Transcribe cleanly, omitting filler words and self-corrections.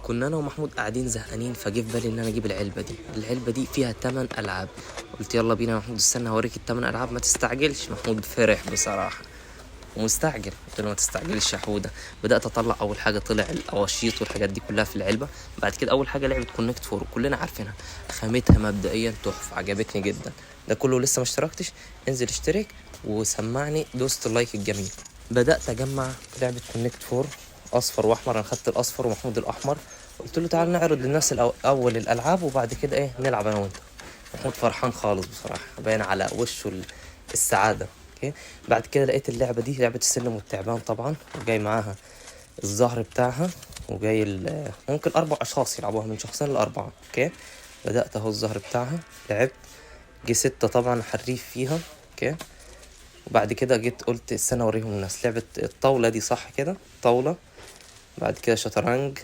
كنا انا ومحمود قاعدين زهقانين، فجه في بالي ان انا اجيب العلبه دي فيها 8 العاب. قلت يلا بينا يا محمود، استنى هوريك ال8 العاب، ما تستعجلش. محمود فرح بصراحه ومستعجل، قلت له ما تستعجلش يا حوده. بدات اطلع، اول حاجه طلع القواشيط والحاجات دي كلها في العلبه. بعد كده اول حاجه لعبه كونكت فور، كلنا عارفينها، خامتها مبدئيا تحفه، عجبتني جدا. ده كله لسه ما اشتركتش، انزل اشترك وسمعني دوست اللايك الجميل. بدات اجمع لعبه كونكت فور، اصفر واحمر. انا خدت الاصفر ومحمود الاحمر. قلت له تعال نعرض للناس اول الالعاب وبعد كده ايه نلعب انا وانت. محمود فرحان خالص بصراحه، باين على وشه السعاده. اوكي. بعد كده لقيت اللعبه دي لعبه السلم والتعبان طبعا، وجاي معاها الزهر بتاعها، وجاي ممكن 4 اشخاص يلعبوها، من شخصين ل4. اوكي. بدات اهو الزهر بتاعها، لعبت، جه 6 طبعا حريف فيها. اوكي. وبعد كده جيت قلت استنى اوريهم الناس لعبة الطاولة دي، صح كده، طاولة. بعد كده شطرنج،